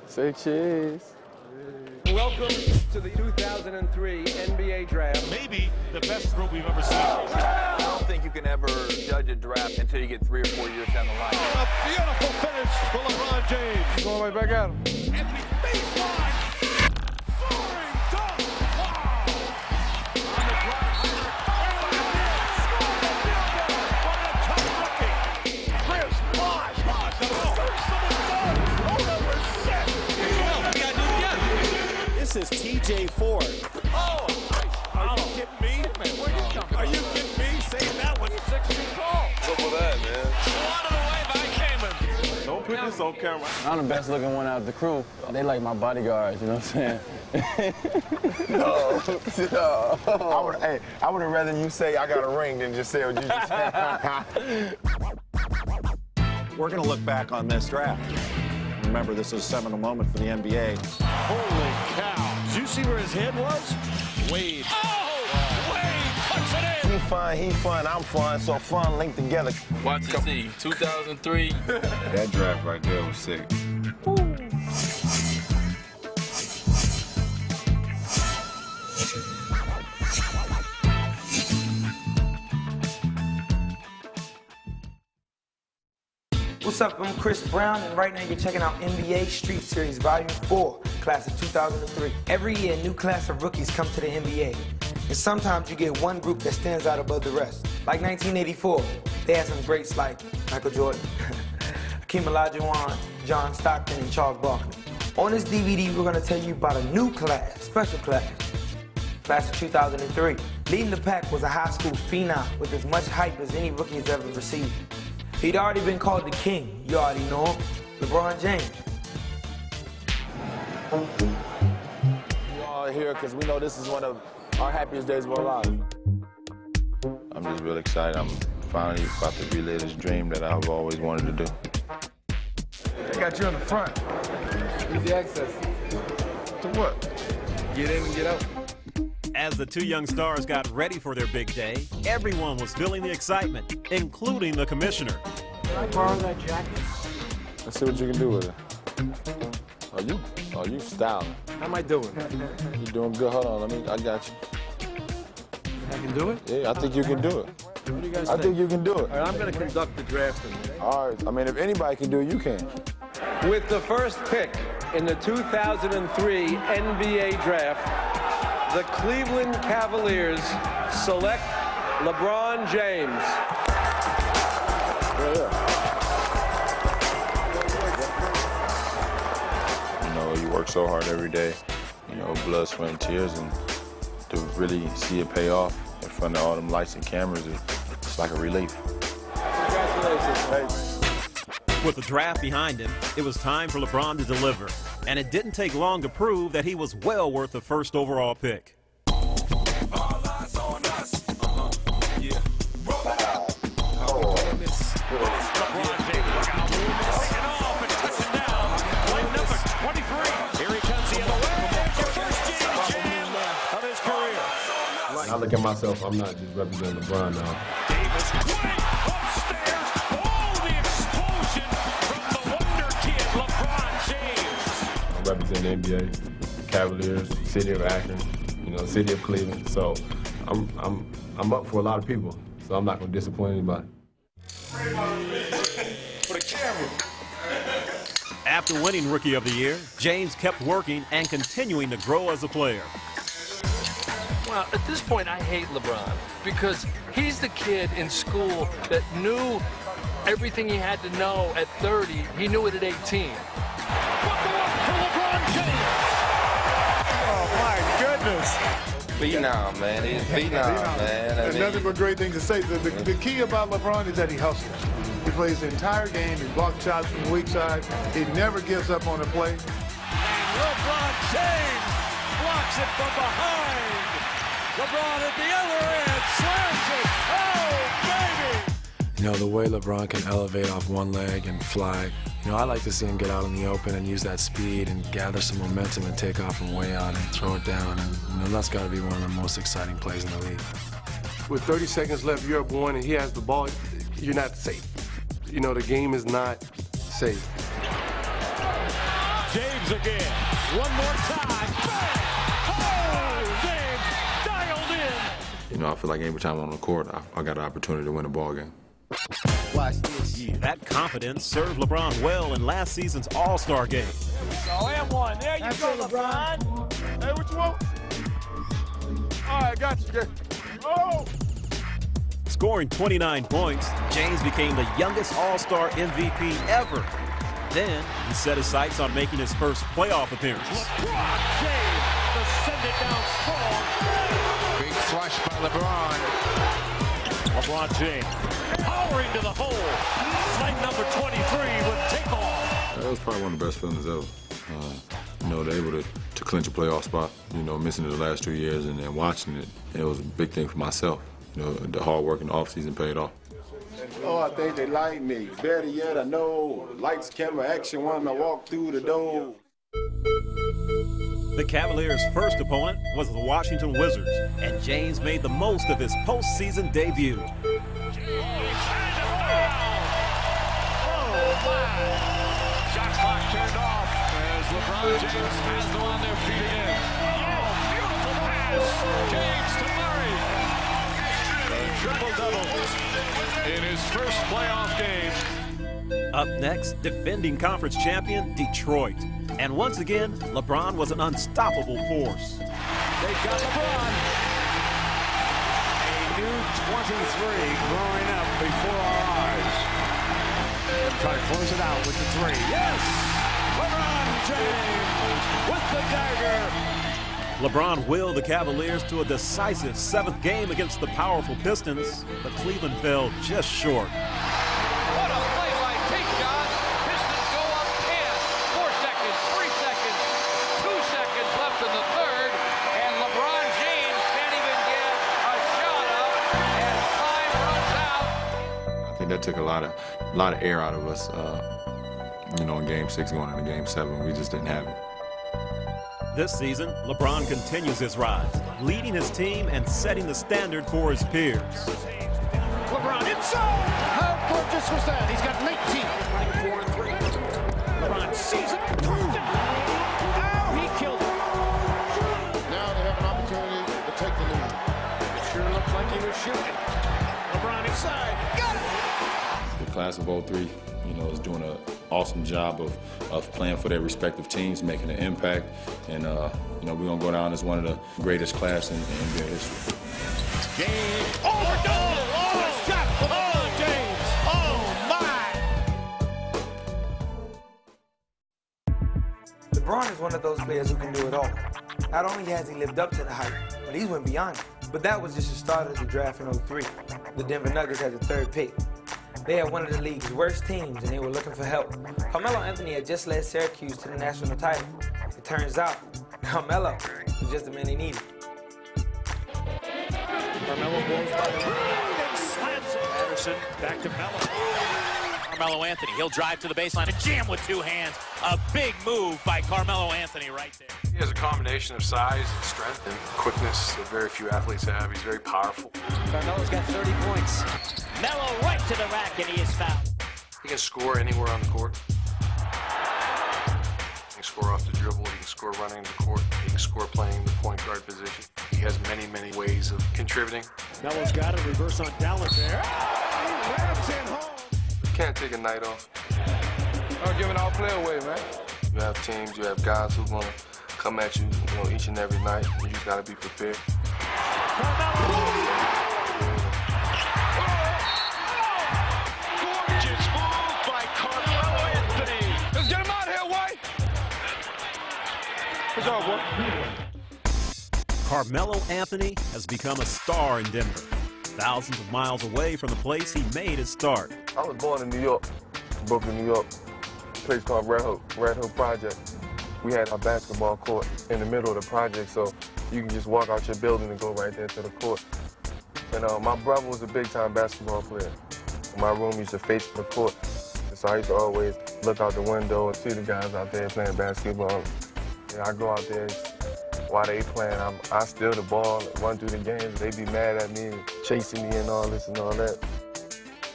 Say cheese. Welcome to the 2003 NBA Draft. Maybe the best group we've ever seen. I don't think you can ever judge a draft until you get 3 or 4 years down the line. A beautiful finish for LeBron James. Going right back at him. Anthony baseline. Soaring dunk. Wow. On the glass. What a tough rookie. Chris Bosh. This is TJ Ford. Oh, are you kidding me? Where'd you come from? Are you kidding me? Saying that was 6 feet tall. What's up with that, man? Swatted away by Kaman. Don't put this on camera. I'm the best looking one out of the crew. They like my bodyguards, you know what I'm saying? No. I would have rather you say I got a ring than just say what you just said. We're going to look back on this draft. Remember, this is a seminal moment for the NBA. Holy cow. Did you see where his head was? Wade. Oh! Wade puts it in! He's fun, I'm fun, so fun linked together. YTC, 2003. That draft right there was sick. What's up, I'm Chris Brown, and right now you're checking out NBA Street Series Volume 4, Class of 2003. Every year, a new class of rookies come to the NBA, and sometimes you get one group that stands out above the rest. Like 1984, they had some greats like Michael Jordan, Hakeem Olajuwon, John Stockton, and Charles Barkley. On this DVD, we're gonna tell you about a new class, special class, Class of 2003. Leading the pack was a high school phenom with as much hype as any rookie has ever received. He'd already been called the king. You already know him, LeBron James. We all are here because we know this is one of our happiest days of our lives. I'm just real excited. I'm finally about to relive this dream that I've always wanted to do. They got you in the front. Easy access. To what? Get in and get out. As the two young stars got ready for their big day, everyone was feeling the excitement, including the commissioner. Can I borrow that jacket? Let's see what you can do with it. Oh, you styling. How am I doing? You doing good. Hold on, I got you. I can do it? Yeah, I think you can do it. What do you guys I think you can do it. All right, I'm going to conduct the draft. All right, I mean, if anybody can do it, you can. With the first pick in the 2003 NBA Draft, the Cleveland Cavaliers select LeBron James. You know, you work so hard every day, you know, blood, sweat, and tears, and to really see it pay off in front of all them lights and cameras, it's like a relief. Congratulations. With the draft behind him, it was time for LeBron to deliver. And it didn't take long to prove that he was well worth the first overall pick. I look at myself, I'm not just representing LeBron now. Davis went upstairs. Oh, the explosion from the wonder kid, LeBron James. I represent the NBA, Cavaliers, city of Akron, you know, city of Cleveland. So I'm up for a lot of people. So I'm not going to disappoint anybody. For the camera. After winning Rookie of the Year, James kept working and continuing to grow as a player. Well, at this point, I hate LeBron because he's the kid in school that knew everything he had to know at 30. He knew it at 18. Buckle up for LeBron James. Oh, my goodness. Phenom, man. He's phenom, man. There's nothing but great things to say. The key about LeBron is that he hustles. He plays the entire game. He blocks shots from the weak side. He never gives up on a play. And LeBron James blocks it from behind. LeBron at the other end slams it. Oh, baby! You know, the way LeBron can elevate off one leg and fly, you know, I like to see him get out in the open and use that speed and gather some momentum and take off from way out and throw it down. And you know, that's got to be one of the most exciting plays in the league. With 30 seconds left, you're up one, and he has the ball. You're not safe. You know, the game is not safe. James again. One more time. Bang! Oh, James dialed in. You know, I feel like every time I'm on the court, I got an opportunity to win a ball game. Watch this. That confidence served LeBron well in last season's All-Star game. Oh, and one. There you go, LeBron. Hey, what you want? All right, got you. Oh! Scoring 29 points, James became the youngest All-Star MVP ever. Then he set his sights on making his first playoff appearance. LeBron James to send it down strong. Big flush by LeBron. LeBron James powering to the hole. Flight number 23 with takeoff. That was probably one of the best feelings ever. You know, they're able to clinch a playoff spot. You know, missing it the last 2 years and then watching it, it was a big thing for myself. You know, the hard work in the offseason paid off. Oh, I think they like me. Better yet, I know lights, camera, action when I walk through the door. The Cavaliers' first opponent was the Washington Wizards, and James made the most of his postseason debut. Shot clock turned off as LeBron James has them on their feet again. Oh, beautiful pass. James to Murray. A triple-double in his first playoff game. Up next, defending conference champion Detroit. And once again, LeBron was an unstoppable force. They got LeBron. A new 23 growing up before our eyes. Try to close it out with the three. Yes! LeBron James with the dagger. LeBron willed the Cavaliers to a decisive 7th game against the powerful Pistons, but Cleveland fell just short. What a play by Tayshaun. Pistons go up 10. 4 seconds, 3 seconds, 2 seconds left in the third, and LeBron James can't even get a shot up as time runs out. I think that took a lot of air out of us, you know, in Game 6 going into Game 7. We just didn't have it. This season, LeBron continues his rise, leading his team and setting the standard for his peers. LeBron inside. How gorgeous was that? He's got 19. 4 and 3. LeBron sees it. Oh, he killed it. Now they have an opportunity to take the lead. It sure looked like he was shooting. LeBron inside. Got it. The class of 03, you know, is doing an awesome job of playing for their respective teams, making an impact, and you know, we're gonna go down as one of the greatest class in NBA history. Game overdone. Oh, shot. Oh, James. Oh, my. LeBron is one of those players who can do it all. Not only has he lived up to the hype, but he's went beyond it. But that was just the start of the draft in 03. The Denver Nuggets had the 3rd pick. They had one of the league's worst teams, and they were looking for help. Carmelo Anthony had just led Syracuse to the national title. It turns out, Carmelo was just the man they needed. Carmelo blows by the ground and slams it. Patterson back to Melo. Carmelo Anthony, he'll drive to the baseline and jam with 2 hands. A big move by Carmelo Anthony right there. He has a combination of size and strength and quickness that very few athletes have. He's very powerful. Carmelo's got 30 points. Melo right to the rack, and he is fouled. He can score anywhere on the court. He can score off the dribble. He can score running the court. He can score playing the point guard position. He has many, many ways of contributing. Melo's got it. Reverse on Dallas there. He grabs it home. You can't take a night off. Don't give an all play away, man. You have teams, you have guys who want to come at you, you know, each and every night. You just got to be prepared. Gorgeous move by Carmelo Anthony. Let's get him out here, White. What's up, boy? Carmelo Anthony has become a star in Denver. Thousands of miles away from the place he made his start. I was born in New York, Brooklyn, New York, a place called Red Hook Project. We had a basketball court in the middle of the project, so you can just walk out your building and go right there to the court. And my brother was a big-time basketball player. My room used to face the court, so I used to always look out the window and see the guys out there playing basketball. And I go out there while they playing. I steal the ball, run through the games. They be mad at me, chasing me and all this and all that.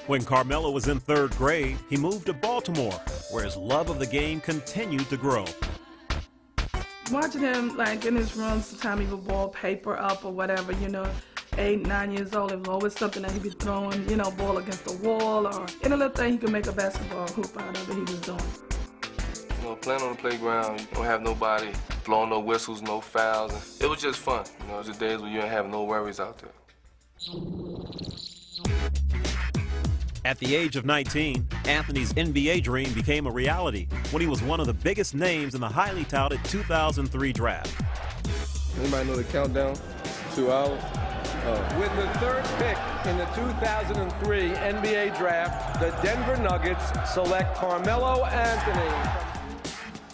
When Carmelo was in 3rd grade, he moved to Baltimore, where his love of the game continued to grow. Watching him like in his room, sometimes he would ball paper up or whatever, you know, 8, 9 years old. It was always something that he'd be throwing, you know, ball against the wall or any little thing he could make a basketball hoop out of it, he was doing. You know, playing on the playground, you don't have nobody blowing no whistles, no fouls. It was just fun. You know, it was the days when you didn't have no worries out there. At the age of 19, Anthony's NBA dream became a reality when he was one of the biggest names in the highly touted 2003 draft. Anybody know the countdown? 2 hours? With the 3rd pick in the 2003 NBA draft, the Denver Nuggets select Carmelo Anthony.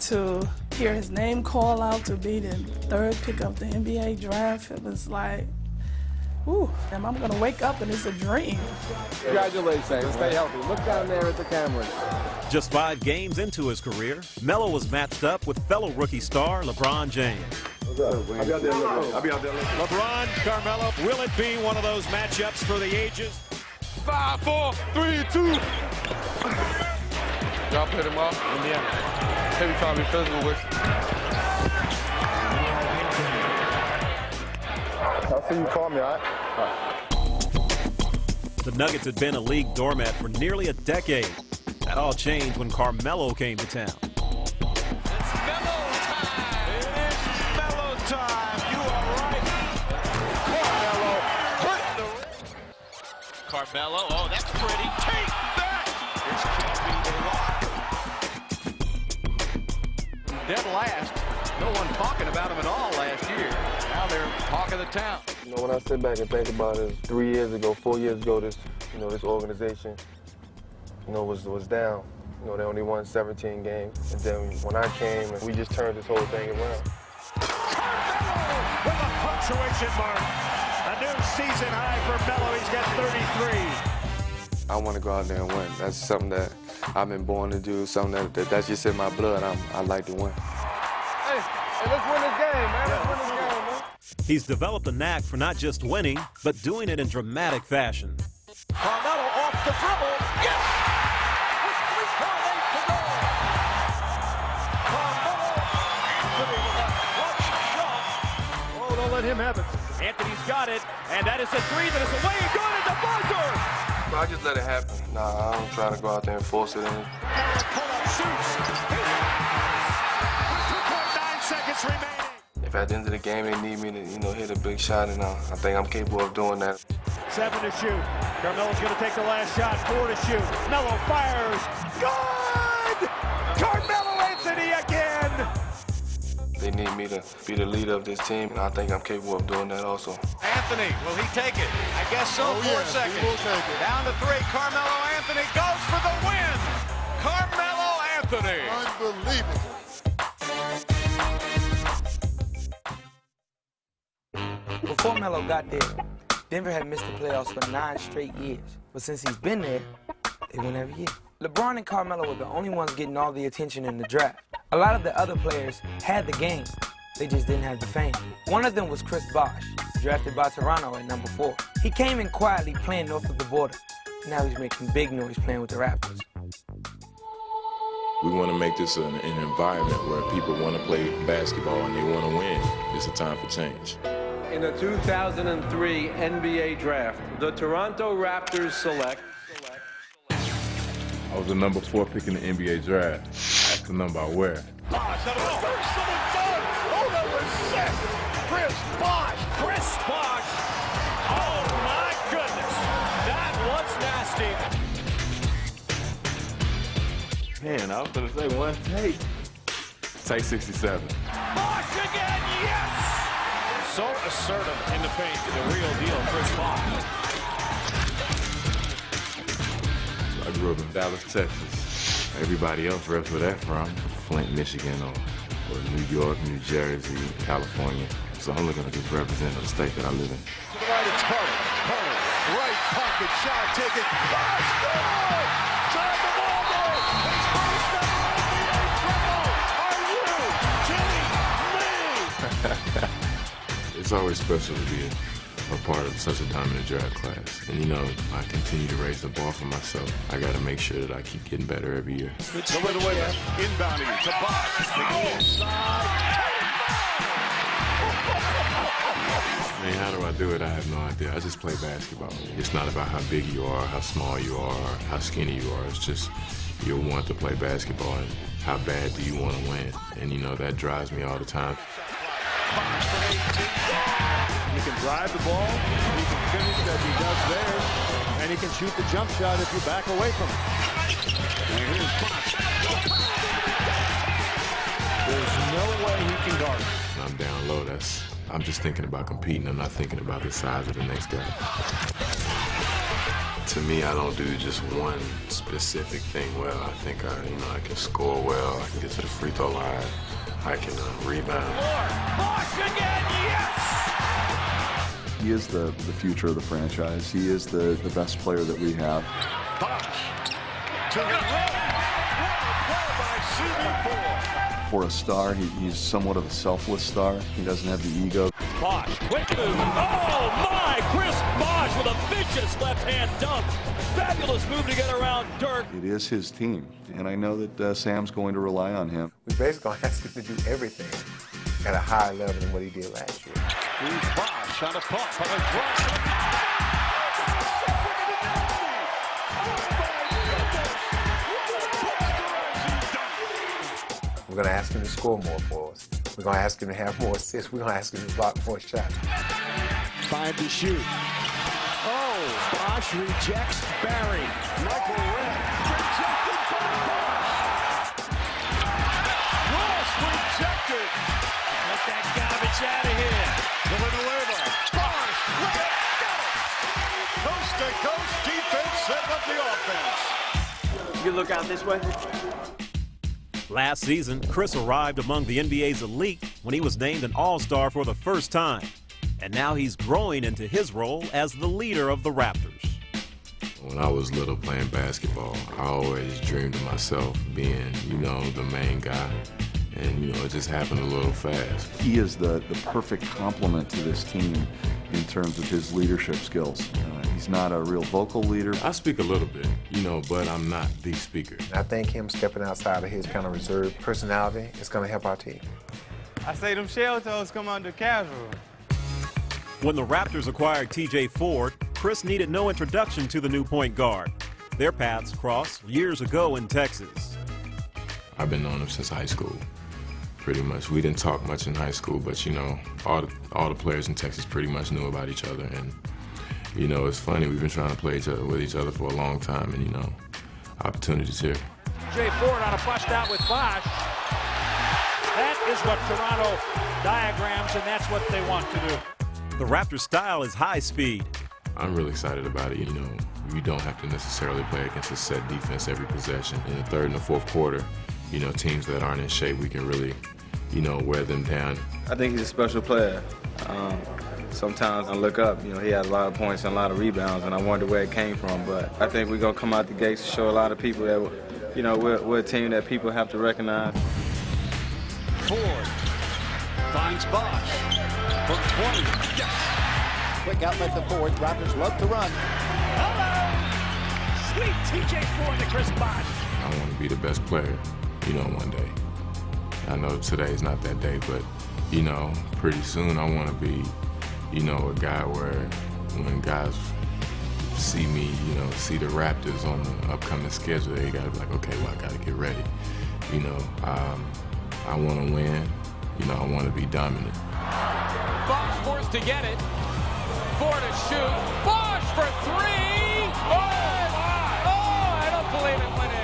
To hear his name call out to be the 3rd pick of the NBA draft, it was like, ooh, and I'm gonna wake up and it's a dream. Congratulations, stay healthy. Look down there at the camera. Just 5 games into his career, Melo was matched up with fellow rookie star LeBron James. I'll be out there looking. I'll be out there looking. LeBron, Carmelo, will it be one of those matchups for the ages? 5, 4, 3, 2. Y'all put him off? Yeah. Maybe trying to be physical with you. I'll see you call me, all right? The Nuggets had been a league doormat for nearly a decade. That all changed when Carmelo came to town. It's Melo time! It is Melo time! You are right! Carmelo, oh, that's pretty. Take that! This can't be the lock. Dead last. No one talking about him at all last year. Now they're talk of the town. You know, when I sit back and think about it, 3 years ago, 4 years ago, this organization, was down. You know, they only won 17 games. And then when I came, we just turned this whole thing around. With a punctuation mark. A new season high for Melo. He's got 33. I want to go out there and win. That's something that I've been born to do, something that's just in my blood. I like to win. Hey, let's win this game, man. Let's win this game, man. He's developed a knack for not just winning, but doing it in dramatic fashion. Carmelo off the dribble. Yes! With 3.8 to go. Carmelo Anthony with a clutch shot. Oh, don't let him have it. Anthony's got it, and that is a 3 that is away and good at the buzzer. I just let it happen. Nah, I don't try to go out there and force it in. Pull-up shoots. With 2.9 seconds remaining. If at the end of the game they need me to, hit a big shot, and I think I'm capable of doing that. 7 to shoot. Carmelo's going to take the last shot. 4 to shoot. Melo fires. Good! Carmelo Anthony again! They need me to be the leader of this team, and I think I'm capable of doing that also. Anthony, will he take it? I guess so. 4 seconds. He will take it. Down to 3. Carmelo Anthony goes for the win. Carmelo Anthony. Unbelievable. Before Melo got there, Denver had missed the playoffs for 9 straight years. But since he's been there, they win every year. LeBron and Carmelo were the only ones getting all the attention in the draft. A lot of the other players had the game. They just didn't have the fame. One of them was Chris Bosh, drafted by Toronto at number 4. He came in quietly playing north of the border. Now he's making big noise playing with the Raptors. We want to make this an environment where people want to play basketball and they want to win. It's a time for change. In the 2003 NBA draft, the Toronto Raptors select. I was the number 4 pick in the NBA draft. That's the number I wear. Bosh, that was first of the done. Oh, that was sick. Chris Bosh. Chris Bosh. Oh, my goodness. That was nasty. Man, I was going to say one take. Take 67. Bosh again, yes! So assertive in the paint, the real deal, Chris Bosh. I grew up in Dallas, Texas. Everybody else reps where they're from. Flint, Michigan, or New York, New Jersey, California. So I'm looking to just represent the state that I live in. To the right, it's Carter. Carter, right pocket shot, taken. Bosh, good! Time the ball goal. His first ever NBA triple. Are you kidding me? It's always special to be a part of such a dominant draft class. And, you know, I continue to raise the bar for myself. I got to make sure that I keep getting better every year. Good split away, inbounding to Bosh. I mean, how do I do it? I have no idea. I just play basketball. It's not about how big you are, how small you are, or how skinny you are. It's just you want to play basketball and how bad do you want to win. And, you know, that drives me all the time. He can drive the ball, he can finish as he does there, and he can shoot the jump shot if you back away from him. And here's Bosh. There's no way he can guard him. When I'm down low, I'm just thinking about competing. I'm not thinking about the size of the next guy. To me, I don't do just one specific thing well. I think I can score well. I can get to the free throw line. I can rebound. Bosh again, yes! He is the future of the franchise. He is the best player that we have. Bosh to the rim. By CB4. For a star, he's somewhat of a selfless star. He doesn't have the ego. Bosh, quick move. Oh my! Chris Bosh with a vicious left-hand dunk. Fabulous move to get around Dirk. It is his team, and I know that Sam's going to rely on him. We basically asked him to do everything at a higher level than what he did last year. Here's Bosh on a pump, on a drop. We're going to ask him to score more for us. We're going to ask him to have more assists. We're going to ask him to block more shots. Time to shoot. Oh, Bosh rejects Barry. Michael Red rejected by Bosh. Ross rejected. Get that garbage out of here. Villanueva. Bosh. Coast to coast defense setting up the offense. You can look out this way. Last season, Chris arrived among the NBA's elite when he was named an All-Star for the first time. And now he's growing into his role as the leader of the Raptors. When I was little playing basketball, I always dreamed of myself being, you know, the main guy. And, you know, it just happened a little fast. He is the perfect complement to this team in terms of his leadership skills. He's not a real vocal leader. I speak a little bit, you know, but I'm not the speaker. I think him stepping outside of his kind of reserved personality is going to help our team. I say them shell toes come under casual. When the Raptors acquired T.J. Ford, Chris needed no introduction to the new point guard. Their paths crossed years ago in Texas. I've been knowing him since high school, pretty much. We didn't talk much in high school, but, you know, all the players in Texas pretty much knew about each other. And, you know, it's funny, we've been trying to play with each other for a long time, and, you know, opportunities here. T.J. Ford on a bust out with Bosh. That is what Toronto diagrams, and that's what they want to do. The Raptors' style is high speed. I'm really excited about it. You know, you don't have to necessarily play against a set defense every possession. In the third and the fourth quarter, you know, teams that aren't in shape, we can really, you know, wear them down. I think he's a special player. Sometimes I look up, you know, he has a lot of points and a lot of rebounds, and I wonder where it came from. But I think we're going to come out the gates to show a lot of people that, you know, we're a team that people have to recognize. Ford finds Bosh from 20. Yes. Quick outlet to Ford. Raptors love to run. Hello! Sweet T.J. Ford to Chris Bosh. I want to be the best player, you know, one day. I know today is not that day, but, you know, pretty soon I want to be, you know, a guy where when guys see me, you know, see the Raptors on the upcoming schedule, they got to be like, okay, well, I got to get ready. You know, I want to win. You know, I want to be dominant. Bosh forced to get it. Ford to shoot. Bosh for three. Oh, I don't believe it went in.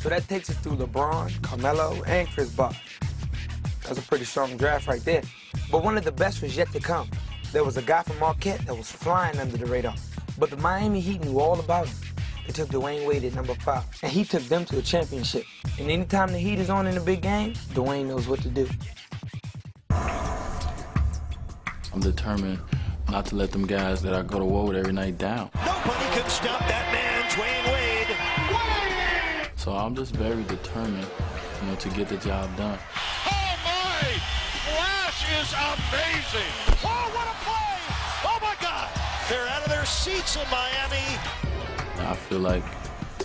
So that takes us through LeBron, Carmelo, and Chris Bosh. That's a pretty strong draft right there. But one of the best was yet to come. There was a guy from Marquette that was flying under the radar. But the Miami Heat knew all about him. They took Dwyane Wade at number 5, and he took them to a championship. And anytime the Heat is on in a big game, Dwyane knows what to do. I'm determined not to let them guys that I go to war with every night down. Nobody can stop that man, Dwyane Wade. So I'm just very determined, you know, to get the job done. Oh, my! Flash is amazing! Oh, what a play! Oh, my God! They're out of their seats in Miami. I feel like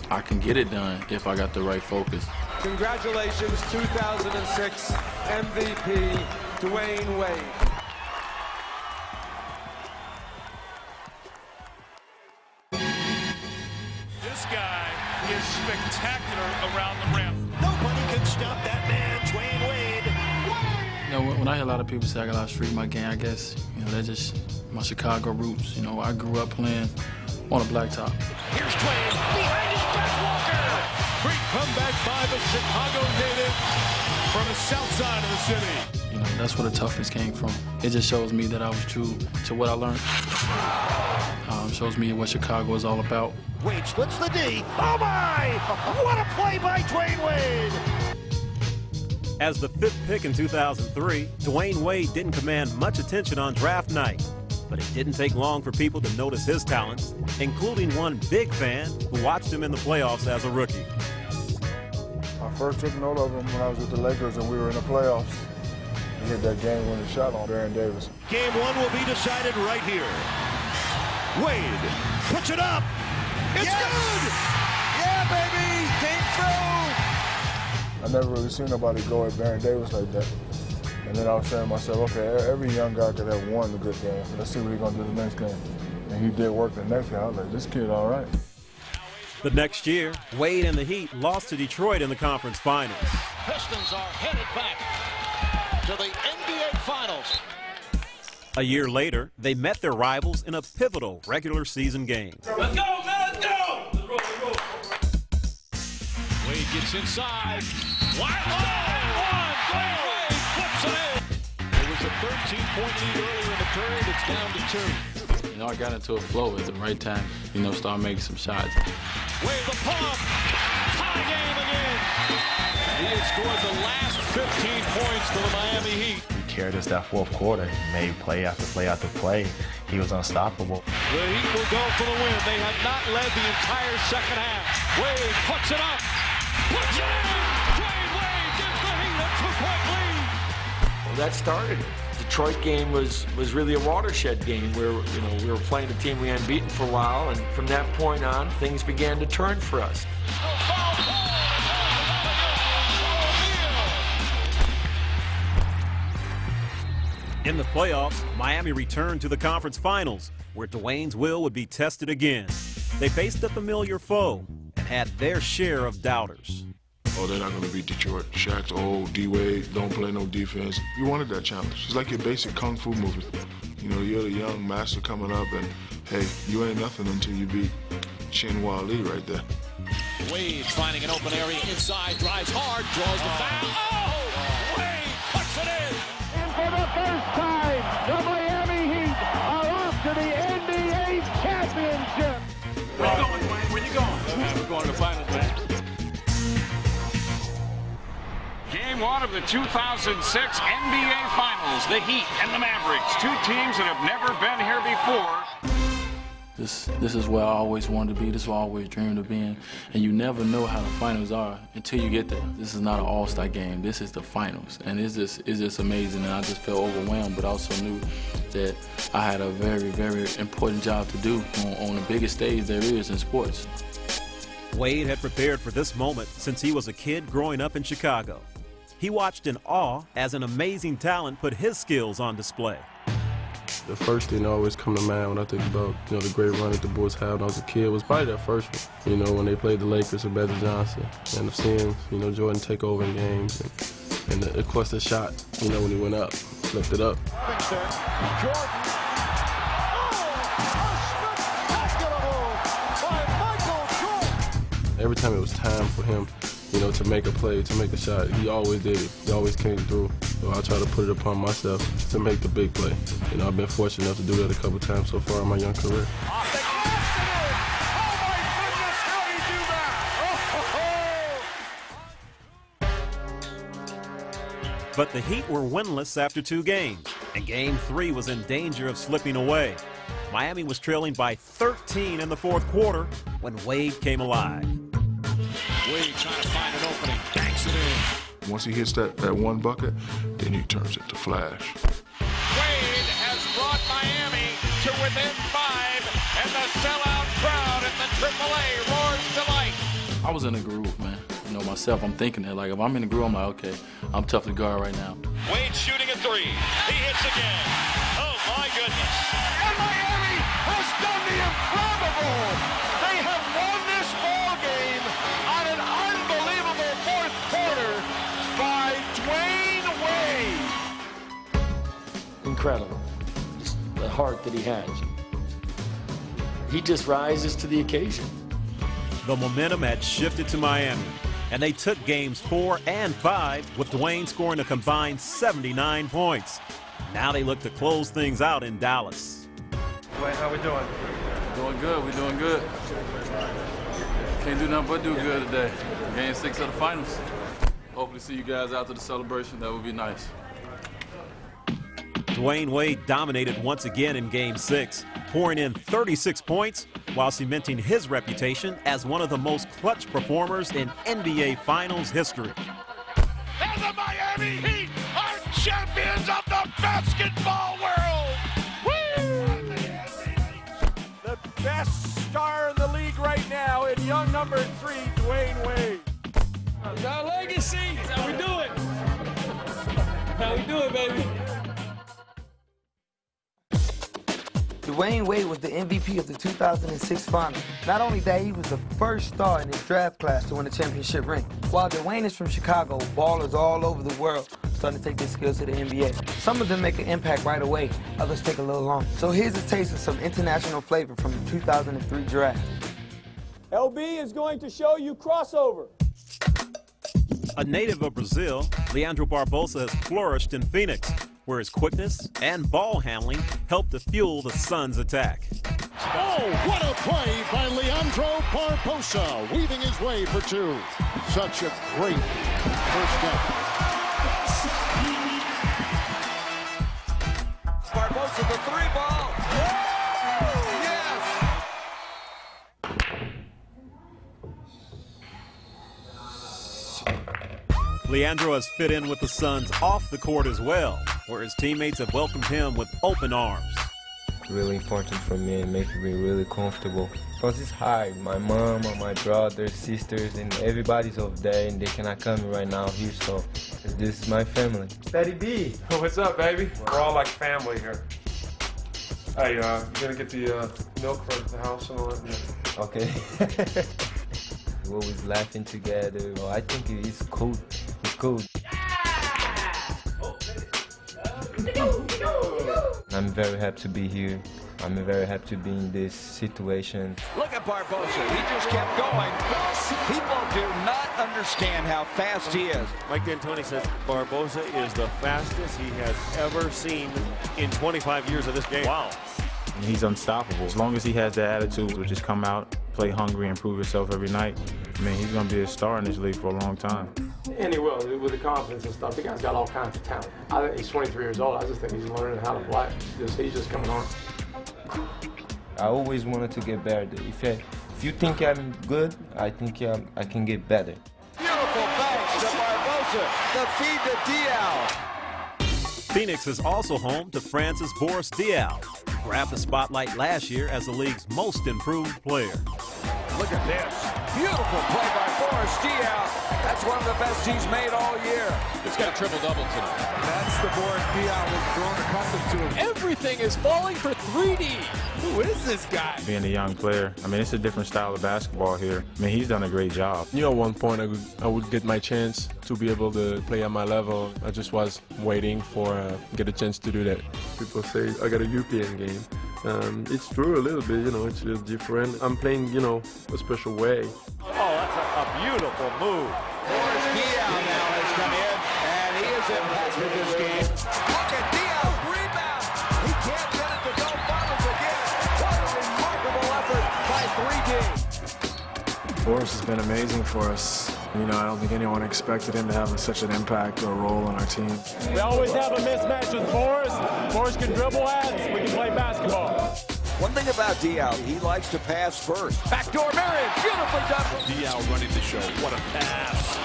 I can get it done if I got the right focus. Congratulations, 2006 MVP, Dwyane Wade. This guy is spectacular around the rim. Nobody can stop that man, Dwyane Wade. You know, when I hear a lot of people say I got to street my game, I guess, you know, that's just my Chicago roots. You know, I grew up playing on a blacktop. Here's Dwyane behind his back, Walker. Great comeback by the Chicago native from the south side of the city. You know, that's where the toughness came from. It just shows me that I was true to what I learned. Shows me what Chicago is all about. Wade splits the D. Oh my! What a play by Dwyane Wade! As the 5th pick in 2003, Dwyane Wade didn't command much attention on draft night. But it didn't take long for people to notice his talents, including one big fan who watched him in the playoffs as a rookie. I first took note of him when I was with the Lakers and we were in the playoffs. He hit that game-winning shot on Baron Davis. Game 1 will be decided right here. Wade puts it up. It's good! Yeah, baby! Came through! I never really seen nobody go at Baron Davis like that. And then I was saying to myself, okay, every young guy could have won the good game. Let's see what he's going to do the next game. And he did work the next game. I was like, this kid all right. The next year, Wade and the Heat lost to Detroit in the conference finals. Pistons are headed back to the NBA Finals. A year later, they met their rivals in a pivotal regular season game. Let's go, man, let's go! Let's roll. Wade gets inside. Wide Wade flips it in. It was a 13-point lead earlier in the period. It's down to 2. You know, I got into a flow at the right time. You know, start making some shots. Wade the pump. Tie game again. He had scored the last 15 points to the Miami Heat. He carried us that fourth quarter. He made play after play after play. He was unstoppable. The Heat will go for the win. They have not led the entire second half. Wade puts it up. Puts it in. Dwyane Wade gives the Heat a 2-point lead. Well, that started. Detroit game was really a watershed game where, you know, we were playing a team we hadn't beaten for a while, and from that point on, things began to turn for us. In the playoffs, Miami returned to the conference finals, where Dwyane's will would be tested again. They faced a familiar foe and had their share of doubters. Oh, they're not going to beat Detroit. Shaq's old, D-Wade, don't play no defense. You wanted that challenge. It's like your basic kung fu movie. You know, you're the young master coming up, and hey, you ain't nothing until you beat Chinua Lee right there. Wade finding an open area inside, drives hard, draws the foul. Oh! Wade puts it in! And for the first time, the Miami Heat are off to the NBA championship. Where you going, Dwyane? Where you going? Man, we're going to the finals, man. Game 1 of the 2006 NBA Finals, the Heat and the Mavericks, two teams that have never been here before. This is where I always wanted to be. This is where I always dreamed of being. And you never know how the finals are until you get there. This is not an all-star game. This is the finals. And it's just amazing. And I just felt overwhelmed, but also knew that I had a very, very important job to do on the biggest stage there is in sports. Wade had prepared for this moment since he was a kid growing up in Chicago. He watched in awe as an amazing talent put his skills on display. The first thing that always come to mind when I think about, you know, the great run that the Bulls had when I was a kid was probably that first one. You know, when they played the Lakers with Magic Johnson, and seeing, you know, Jordan take over in games, and of course the shot, you know, when he went up, lifted up. Jordan. Every time it was time for him, you know, to make a play, to make a shot, he always did it. He always came through. So I try to put it upon myself to make the big play. You know, I've been fortunate enough to do that a couple times so far in my young career. But the Heat were winless after 2 games, and Game 3 was in danger of slipping away. Miami was trailing by 13 in the 4th quarter when Wade came alive. Wade trying Once he hits that one bucket, then he turns into flash. Wade has brought Miami to within 5, and the sellout crowd at the AAA roars delight. I was in a groove, man. You know, myself, I'm thinking that, like, if I'm in a groove, I'm like, okay, I'm tough to guard right now. Wade shooting a 3. He hits again. Oh, my goodness. And Miami has done the improbable. They have won this ball game on an unbelievable fourth quarter by Dwyane Wade. Incredible. Just the heart that he has. He just rises to the occasion. The momentum had shifted to Miami, and they took games 4 and 5 with Dwyane scoring a combined 79 points. Now they look to close things out in Dallas. Dwyane, how we doing? Doing good, we're doing good. Can't do nothing but do good today. Game 6 of the finals. Hopefully see you guys after the celebration. That would be nice. Dwyane Wade dominated once again in Game 6, pouring in 36 points while cementing his reputation as one of the most clutch performers in NBA Finals history. And the Miami Heat are champions of the basketball world! Woo! The best star in the league right now in young number 3, Dwyane Wade. It's our legacy. That's how we do it. How we do it, baby. Dwyane Wade was the MVP of the 2006 finals. Not only that, he was the first star in his draft class to win a championship ring. While Dwyane is from Chicago, ballers all over the world starting to take their skills to the NBA. Some of them make an impact right away, others take a little longer. So here's a taste of some international flavor from the 2003 draft. LB is going to show you crossover. A native of Brazil, Leandro Barbosa has flourished in Phoenix, where his quickness and ball handling helped to fuel the Suns' attack. Oh, what a play by Leandro Barbosa, weaving his way for 2. Such a great first step. Barbosa, the 3-ball. Yes! Leandro has fit in with the Suns off the court as well, where his teammates have welcomed him with open arms. Really important for me and makes me really comfortable. Because it's hard. My mom and my brothers, sisters, and everybody's over there and they cannot come right now here, so this is my family. Betty B. What's up, baby? We're all like family here. Hey, you gonna get the milk for the house and all that? Yeah. Okay. We're always laughing together. Well, I think it's cool. It's cool. I'm very happy to be here. I'm very happy to be in this situation. Look at Barbosa. He just kept going. People do not understand how fast he is. Mike D'Antoni says Barbosa is the fastest he has ever seen in 25 years of this game. Wow. He's unstoppable. As long as he has that attitude, which is come out, play hungry, and prove himself every night, I mean, he's going to be a star in this league for a long time. And he will, with the confidence and stuff. The guy's got all kinds of talent. I think he's 23 years old. I just think he's learning how to play. He's just coming on. I always wanted to get better. If you think I'm good, I think I can get better. Beautiful bounce to Barbosa. The feed to Diaw. Phoenix is also home to France's Boris Diaw, who grabbed the spotlight last year as the league's most improved player. Look at this. Beautiful play by Boris Diaw. That's one of the best he's made all year. He's got a triple-double tonight. That's the Boris Diaw we've grown accustomed to. Everything is falling for 3D. Who is this guy? Being a young player, I mean, it's a different style of basketball here. I mean, he's done a great job. You know, at one point I would get my chance to be able to play at my level. I just was waiting for get a chance to do that. People say I got a European game. It's true a little bit, you know, it's a little different. I'm playing, you know, a special way. Oh, that's a beautiful move. Boris Diaw now has come in, and he has impacted this game. Look at Diaw's rebound. He can't get it to go. Bottles again. What a remarkable effort by 3D. Boris has been amazing for us. You know, I don't think anyone expected him to have such an impact or role on our team. We always have a mismatch with Boris. Boris can dribble at us. We can play basketball. One thing about Diaw, he likes to pass first. Backdoor Marion, beautifully done. Diaw running the show. What a pass.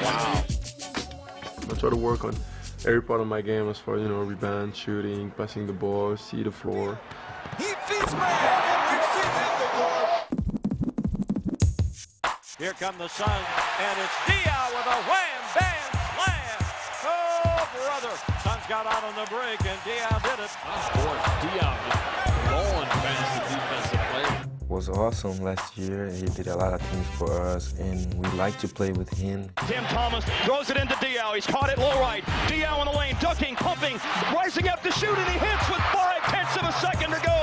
Wow. I try to work on every part of my game as far as, rebound, shooting, passing the ball, see the floor. He feeds man, and we've seen that before. Here come the Suns, and it's Diaw with a wham, bam, slam. Oh, brother. Suns got out on the break, and Diaw did it. Diaw rolling past the defensive play. Was awesome last year. He did a lot of things for us, and we like to play with him. Tim Thomas throws it into Diaw. He's caught it low right. Diaw in the lane, ducking, pumping, rising up to shoot, and he hits with 0.5 of a second to go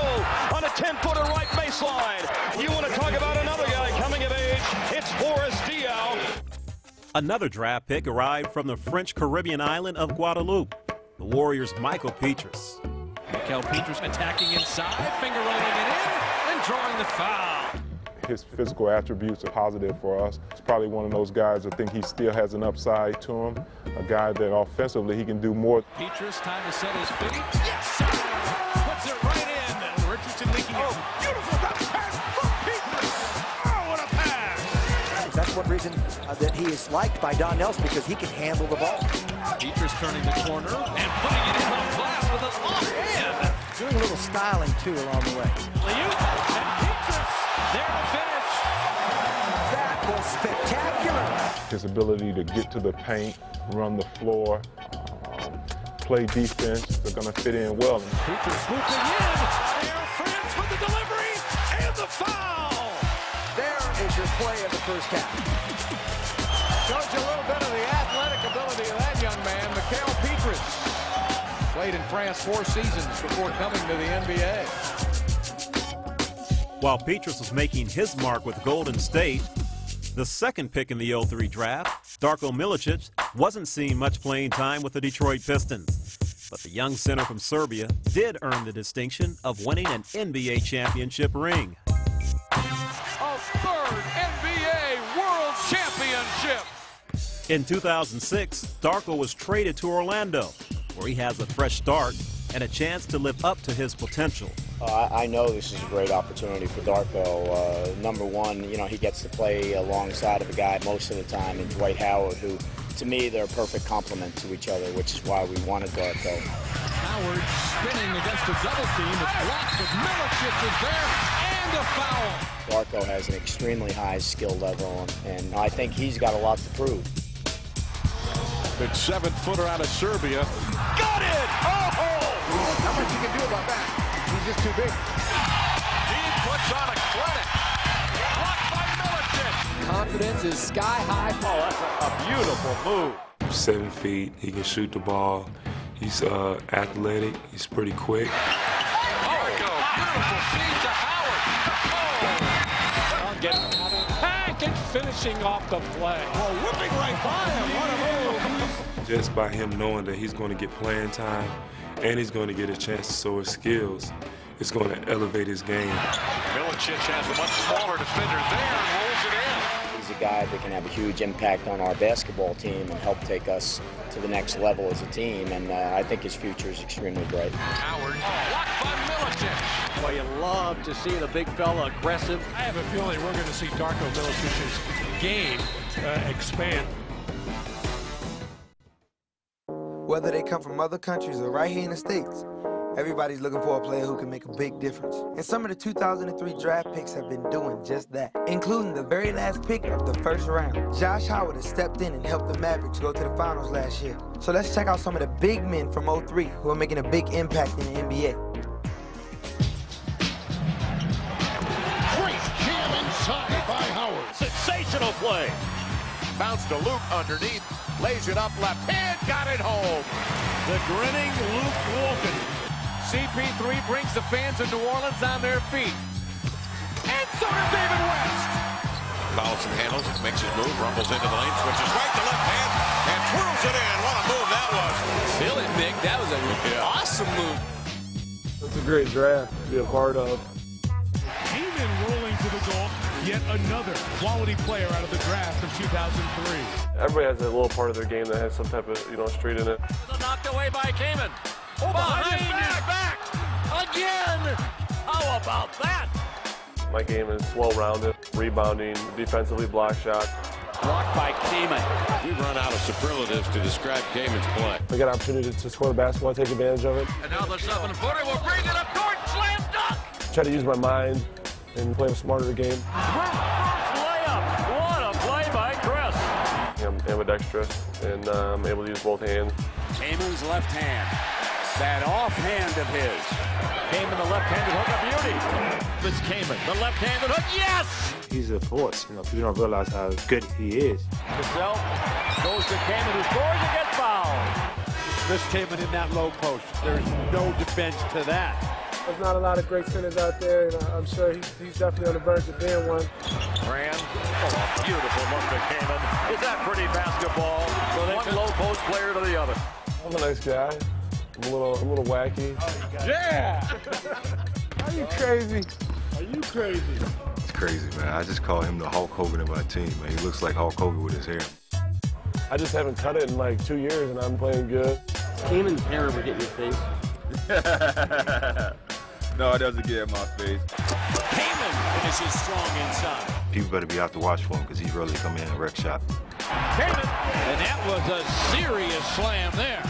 on a 10-footer right baseline. You want to talk about another guy coming of age? It's Boris Diaw. Another draft pick arrived from the French Caribbean island of Guadeloupe, the Warriors' Piétrus. Piétrus attacking inside, finger rolling it in, and drawing the foul. His physical attributes are positive for us. He's probably one of those guys that think he still has an upside to him, a guy that offensively he can do more. Piétrus, time to set his feet. Yes, sir! Puts it right in. Richardson leaking it. Beautiful pass from Piétrus. Oh, what a pass! That's one reason that he is liked by Don Nelson, because he can handle the ball. Piétrus turning the corner and putting it in the glass with an offhand. Doing a little styling, too, along the way. And Piétrus, there to finish. That was spectacular. His ability to get to the paint, run the floor, play defense, they're going to fit in well. Piétrus swooping in. Air France with the delivery and the foul. There is your play of the first half. Shows you a little bit of the athletic ability of that young man, mickaël Piétrus. Played in France 4 seasons before coming to the NBA. While Piétrus was making his mark with Golden State, the second pick in the 03 draft, Darko Miličić, wasn't seeing much playing time with the Detroit Pistons. But the young center from Serbia did earn the distinction of winning an NBA championship ring. A third NBA World Championship. In 2006, Darko was traded to Orlando, where he has a fresh start and a chance to live up to his potential. I know this is a great opportunity for Darko. Number one, he gets to play alongside of a guy most of the time in Dwight Howard, who, to me, they're a perfect complement to each other, which is why we wanted Darko. Howard spinning against a double team. It's blocked, but Miličić is there, and a foul. Darko has an extremely high skill level, and I think he's got a lot to prove. Big 7-footer out of Serbia. Got it! Oh! Not much you can do about that. He's just too big. He puts on a clinic. Blocked by Miličić. Confidence is sky high. Oh, that's a beautiful move. 7 feet, he can shoot the ball. He's athletic, he's pretty quick. Beautiful feed to Howard. Getting back and finishing off the play. Well, whipping right by him. What a move. Just by him knowing that he's going to get playing time and he's going to get a chance to show his skills, it's going to elevate his game. Miličić has a much smaller defender there and rolls it in. He's a guy that can have a huge impact on our basketball team and help take us to the next level as a team, and I think his future is extremely bright. Howard, blocked by Miličić. Well, you love to see the big fella aggressive. I have a feeling we're going to see Darko Miličić's game expand. Whether they come from other countries or right here in the States, everybody's looking for a player who can make a big difference. And some of the 2003 draft picks have been doing just that, including the very last pick of the first round. Josh Howard has stepped in and helped the Mavericks go to the finals last year. So let's check out some of the big men from 03 who are making a big impact in the NBA. Great jam inside by Howard. Sensational play. Bounce to Luke underneath. Lays it up left hand. Got it home. The grinning Luke Walton. CP3 brings the fans of New Orleans on their feet. And so does David West. Collison handles it, makes his move, rumbles into the lane, switches right to left hand, and twirls it in. What a move that was. Billy Big, that was an awesome move. It's a great draft to be a part of. Came in rolling to the goal. Yet another quality player out of the draft of 2003. Everybody has a little part of their game that has some type of, street in it. Knocked away by Kaman. Oh, behind his back. Again. How about that? My game is well-rounded, rebounding, defensively block shots. Blocked by Kaman. We've run out of superlatives to describe Kaman's play. We got an opportunity to score the basketball, take advantage of it. And now the 7-footer will bring it up court. Slam dunk. Try to use my mind and play smarter the game. Layup. What a play by Chris. I'm ambidextrous, and I'm able to use both hands. Kaman's left hand. That offhand of his. Kaman, the left-handed hook, a beauty. It's Kaman, the left-handed hook, yes! He's a force. People don't realize how good he is. Cassell goes to Kaman, who scores and gets fouled. Chris Kaman in that low post. There's no defense to that. There's not a lot of great centers out there, and I'm sure he's definitely on the verge of being one. Ran. Oh, a beautiful look to Kaman. Is that pretty basketball? One low post player to the other. I'm a nice guy. I'm a little wacky. Yeah! Are you crazy? Are you crazy? It's crazy, man. I just call him the Hulk Hogan of my team, man. He looks like Hulk Hogan with his hair. I just haven't cut it in like 2 years, and I'm playing good. Kaman's hair ever get in your face? No, it doesn't get in my face. Kaman finishes strong inside. People better be out to watch for him because he's really come in and wreck shop. Kaman, and that was a serious slam there.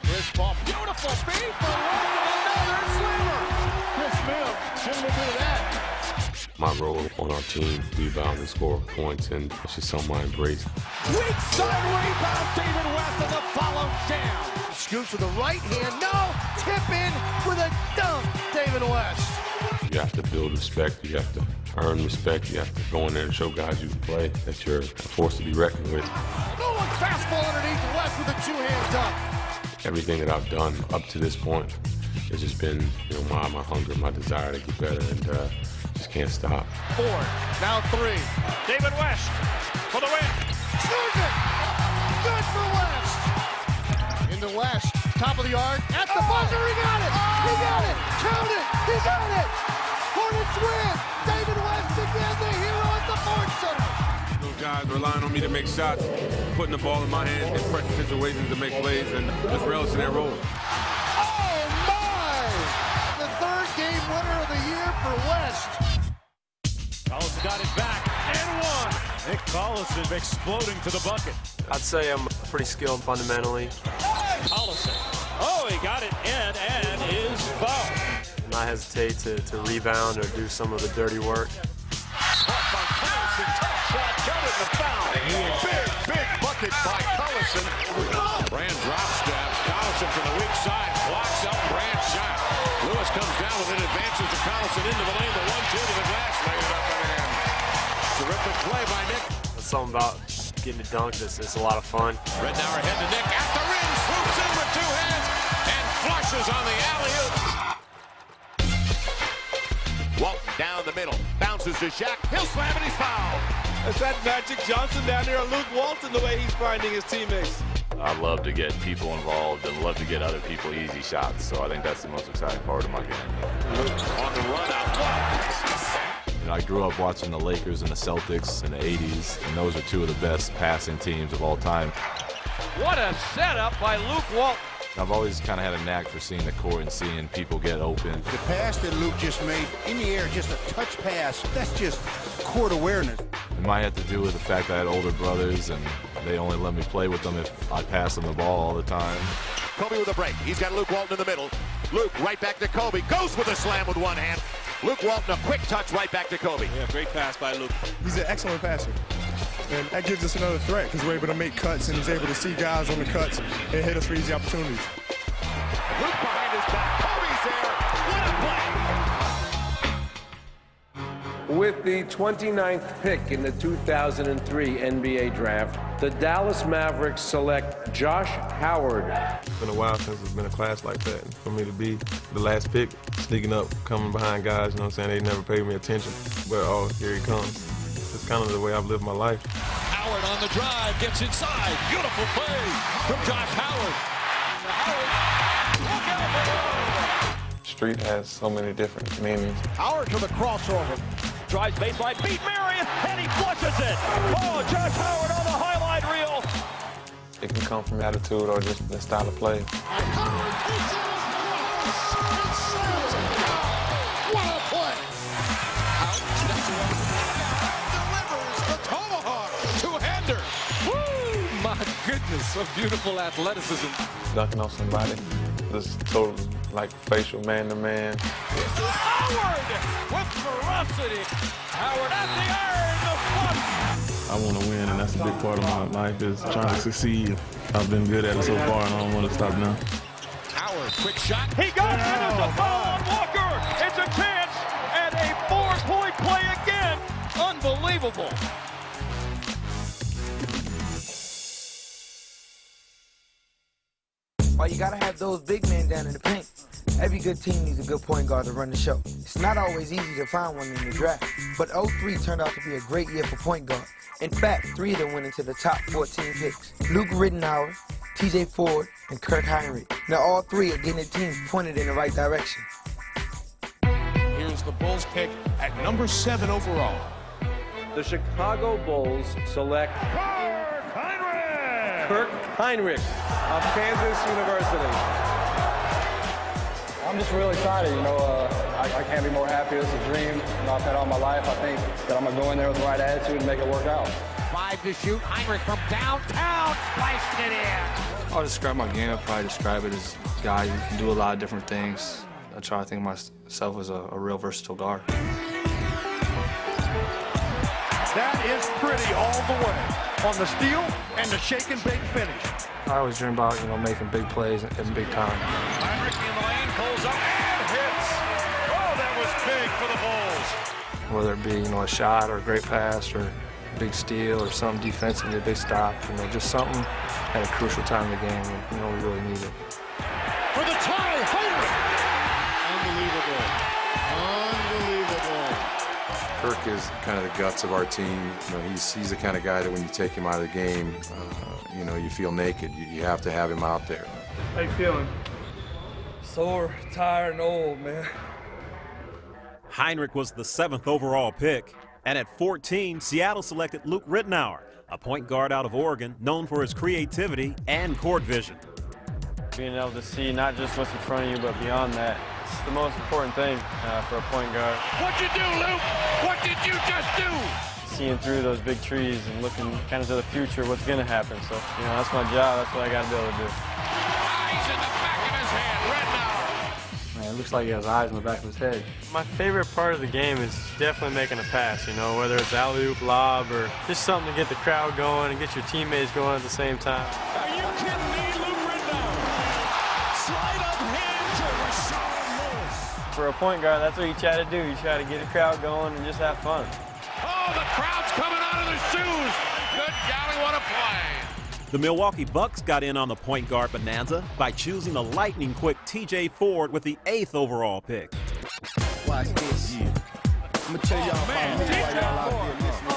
Chris Paul, beautiful speed for another slammer. Chris Mill shouldn't have been that. My role on our team, rebound and score points, and it's just something I embrace. Weak side rebound, David West on the follow down. Scoops with the right hand, no, tip in with a dunk, David West. You have to build respect, you have to earn respect, you have to go in there and show guys you can play, that you're a force to be reckoned with. No one fastball underneath West with a two-hand dunk. Everything that I've done up to this point has just been, my hunger, my desire to get better, and just can't stop. 4, now 3. David West for the win. Scores it! Good for West. Into West, top of the arc, at the buzzer, he got it! He got it! Count it! He got it! Hornets win! David West again, the hero at the Ford Center. Those guys relying on me to make shots, putting the ball in my hands in pressure situations to make plays, and just relishing their role. Oh my! The third game winner of the year for West. Collison got it back and one. Nick Collison exploding to the bucket. I'd say I'm pretty skilled fundamentally. Collison. Oh, he got it in and is fouled. Not hesitate to rebound or do some of the dirty work. Collison, tough shot, counted the foul. Big bucket by Collison. Brand drop steps. Collison from the weak side. Blocks up Brand shot. Lewis comes down with it. Advances to Collison into the lane. The 1-2 to the glass. Laid it up and in. Terrific play by Nick. That's something about getting it dunked. It's a lot of fun. Ridnour ahead to Nick. At the rim. Swoops in with 2 hands. And flushes on the alley-oop. Walton down the middle. Bounces to Shaq. He'll slam and he's fouled. Is that Magic Johnson down there or Luke Walton the way he's finding his teammates? I love to get people involved and love to get other people easy shots. So I think that's the most exciting part of my game. On the run out. I grew up watching the Lakers and the Celtics in the 80s, and those are two of the best passing teams of all time. What a setup by Luke Walton. I've always kind of had a knack for seeing the court and seeing people get open. The pass that Luke just made in the air, just a touch pass, that's just court awareness. It might have to do with the fact that I had older brothers and they only let me play with them if I pass them the ball all the time. Kobe with a break. He's got Luke Walton in the middle. Luke right back to Kobe. Goes with a slam with one hand. Luke Walton, a quick touch right back to Kobe. Yeah, great pass by Luke. He's an excellent passer. And that gives us another threat because we're able to make cuts and he's able to see guys on the cuts and hit us for easy opportunities. Luke behind his back. Kobe's there. What a play. With the 29th pick in the 2003 NBA draft, the Dallas Mavericks select Josh Howard. It's been a while since there's been a class like that. And for me to be the last pick, sneaking up, coming behind guys, you know what I'm saying, they never paid me attention. But, oh, here he comes. It's kind of the way I've lived my life. Howard on the drive, gets inside. Beautiful play from Josh Howard. Street has so many different meanings. Howard to the crossover. Drives baseline, beat Marion, and he flushes it. Oh, Josh Howard on the highlight reel. It can come from attitude or just the style of play. What a play! Delivers the tomahawk to Victor. Woo! My goodness, some beautiful athleticism. Dunking on somebody, just total, like, facial man-to-man. This is Howard with ferocity. Howard at the iron, the flush. I want to win, and that's a big part of my life is trying to succeed. I've been good at it so far, and I don't want to stop now. Howard, quick shot. He got it. It's a foul on Walker. It's a chance and a 4-point play again. Unbelievable. While you gotta have those big men down in the paint, every good team needs a good point guard to run the show. It's not always easy to find one in the draft, but 03 turned out to be a great year for point guard. In fact, 3 of them went into the top 14 picks. Luke Ridnour, TJ Ford, and Kirk Hinrich. Now all 3 are getting their teams pointed in the right direction. Here's the Bulls pick at number 7 overall. The Chicago Bulls select Kirk Hinrich of Kansas University. I'm just really excited, you know, I can't be more happy. It's a dream. You know, I've had all my life. I think that I'm going to go in there with the right attitude and make it work out. 5 to shoot. Hinrich from downtown, spliced it in. I'll describe my game. I'll probably describe it as a guy who can do a lot of different things. I try to think of myself as a real versatile guard. That is pretty all the way. On the steal and the shake and bake finish. I always dream about, you know, making big plays in big time. Hinrich in the lane, pulls up and hits. Oh, that was big for the Bulls. Whether it be, you know, a shot or a great pass or a big steal or something defensively, a big stop, you know, just something at a crucial time in the game when, you know, we really need it. For the tie, Hinrich! Unbelievable. Unbelievable. Kirk is kind of the guts of our team. You know, he's the kind of guy that when you take him out of the game, you know, you feel naked. You have to have him out there. How you feeling? Sore, tired, and old, man. Hinrich was the 7th overall pick. And at 14, Seattle selected Luke Ridnour, a point guard out of Oregon, known for his creativity and court vision. Being able to see not just what's in front of you, but beyond that. It's the most important thing for a point guard. What'd you do, Luke? What did you just do? Seeing through those big trees and looking kind of to the future, what's going to happen. So, you know, that's my job. That's what I got to be able to do. Eyes in the back of his head, Ridnour. Man, it looks like he has eyes in the back of his head. My favorite part of the game is definitely making a pass, you know, whether it's alley-oop, lob, or just something to get the crowd going and get your teammates going at the same time. Are you kidding me, Luke Ridnour? Sleight of hand to Rashard Lewis. For a point guard, that's what you try to do. You try to get the crowd going and just have fun. Oh, the crowd's coming out of their shoes. Good golly, what a play. The Milwaukee Bucks got in on the point guard bonanza by choosing the lightning-quick TJ Ford with the 8th overall pick. Watch this. I'm going to tell y'all about me while y'all out here listening.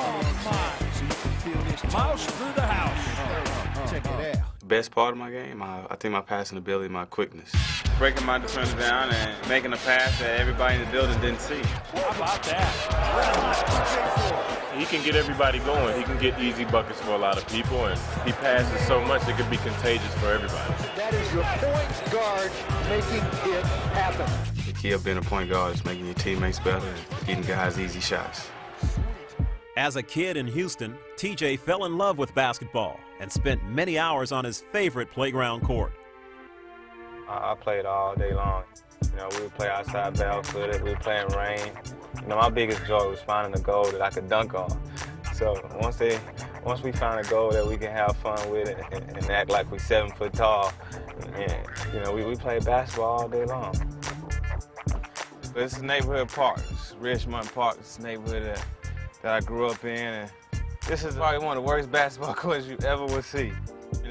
So you can feel this. Mouse through the house. Check it out. The best part of my game, I think my passing ability, my quickness. Breaking my defender down and making a pass that everybody in the building didn't see. How about that? He can get everybody going. He can get easy buckets for a lot of people, and he passes so much it could be contagious for everybody. That is your point guard making it happen. The key of being a point guard is making your teammates better and getting guys easy shots. As a kid in Houston, TJ fell in love with basketball and spent many hours on his favorite playground court. I played all day long. You know, we would play outside barefooted, we would play in rain. You know, my biggest joy was finding a goal that I could dunk on. So once we find a goal that we can have fun with and act like we're 7 foot tall, and, you know, we play basketball all day long. But it's a neighborhood park. It's Richmond Park. It's a neighborhood that I grew up in. And this is probably one of the worst basketball courts you ever will see.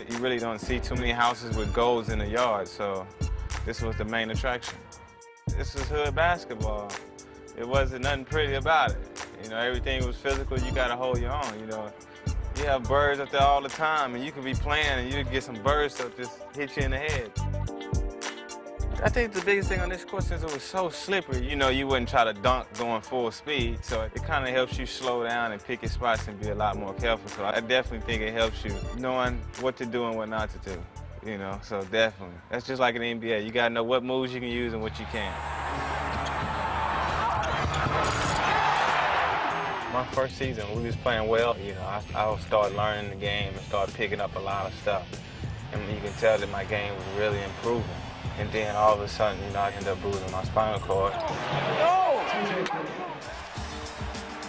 You really don't see too many houses with goals in the yard, so this was the main attraction. This is hood basketball. It wasn't nothing pretty about it. You know, everything was physical. You got to hold your own, you know. You have birds up there all the time, and you could be playing, and you could get some birds that just hit you in the head. I think the biggest thing on this course is it was so slippery. You know, you wouldn't try to dunk going full speed, so it kind of helps you slow down and pick your spots and be a lot more careful. So I definitely think it helps you knowing what to do and what not to do, you know, so definitely. That's just like in the NBA. You got to know what moves you can use and what you can't. My first season, we was playing well. You know, I started learning the game and started picking up a lot of stuff. And you can tell that my game was really improving. And then all of a sudden, you know, I ended up bruising my spinal cord. No!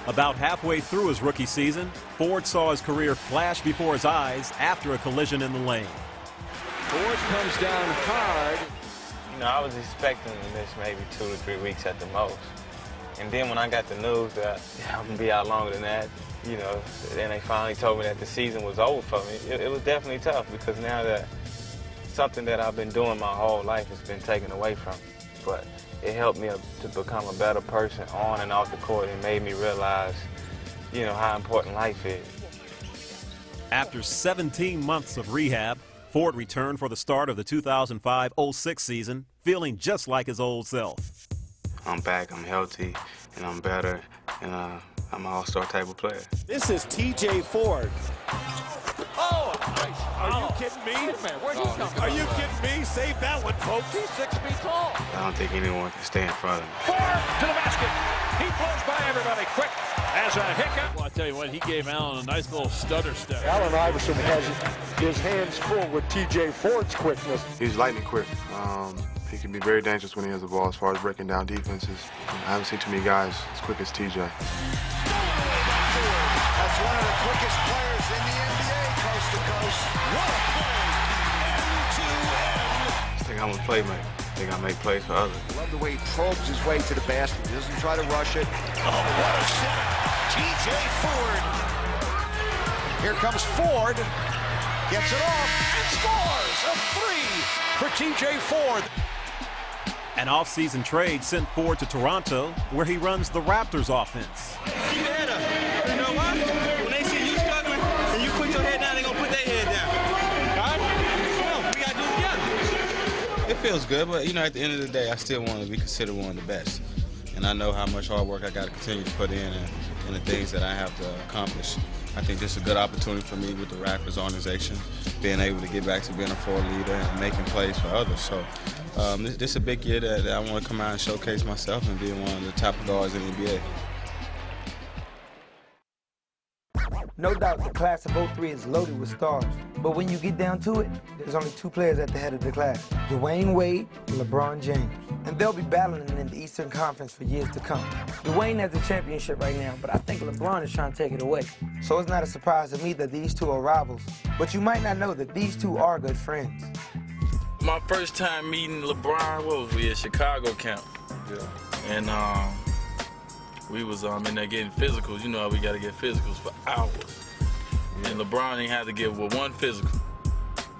About halfway through his rookie season, Ford saw his career flash before his eyes after a collision in the lane. Ford comes down hard. You know, I was expecting to miss maybe 2 to 3 weeks at the most. And then when I got the news that I'm going to be out longer than that, you know, then they finally told me that the season was over for me. It was definitely tough because now that something that I've been doing my whole life has been taken away from me. But it helped me to become a better person on and off the court and made me realize, you know, how important life is. After 17 months of rehab, Ford returned for the start of the 2005-06 season, feeling just like his old self. I'm back, I'm healthy, and I'm better, and I'm an all-star type of player. This is TJ Ford. Oh, nice. Are you kidding me? Where'd he come from? Are you kidding me? Save that one, folks. He's 6 feet tall. I don't think anyone can stay in front of me. Ford to the basket. He blows by everybody quick as a hiccup. Well, I tell you what, he gave Allen a nice little stutter step. Allen Iverson has his hands full with TJ Ford's quickness. He's lightning quick. He can be very dangerous when he has the ball as far as breaking down defenses. I haven't seen too many guys as quick as TJ. That's one of the quickest players in the NBA, coast to coast. What a play! End-to-end. I think I'm a playmaker. I think I make plays for others. I love the way he probes his way to the basket. He doesn't try to rush it. Oh, what a shot. TJ Ford. Here comes Ford. Gets it off and scores a three for TJ Ford. An off-season trade sent Ford to Toronto, where he runs the Raptors offense. Keep your head up. You know why? When they see you struggling and you put your head down, they're going to put their head down. All right? Well, we got to do it together. It feels good, but, you know, at the end of the day, I still want to be considered one of the best. And I know how much hard work I got to continue to put in and the things that I have to accomplish. I think this is a good opportunity for me with the Raptors organization, being able to get back to being a floor leader and making plays for others. So this is a big year that I want to come out and showcase myself and be one of the top guards in the NBA. No doubt the class of 03 is loaded with stars, but when you get down to it, there's only 2 players at the head of the class, Dwyane Wade and LeBron James. And they'll be battling in the Eastern Conference for years to come. Dwyane has the championship right now, but I think LeBron is trying to take it away. So it's not a surprise to me that these 2 are rivals, but you might not know that these 2 are good friends. My first time meeting LeBron, what was we at Chicago camp? Yeah. And we was in there getting physicals. You know how we got to get physicals for hours. And LeBron ain't had to get with one physical.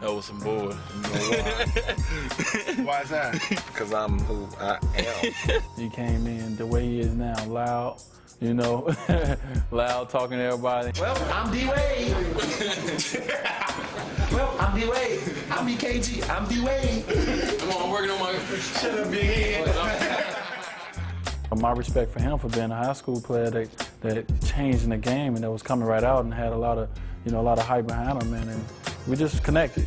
That was some bull. You know why? Why is that? Because I'm who I am. He came in the way he is now, loud, you know, loud, talking to everybody. Well, I'm D-Wade. Well, I'm D-Wade. I'm BKG. I'm D-Wade. Come on, I'm working on my... Shut up, big head. My respect for him for being a high school player that changed in the game and that was coming right out and had a lot of hype behind him, and we just connected.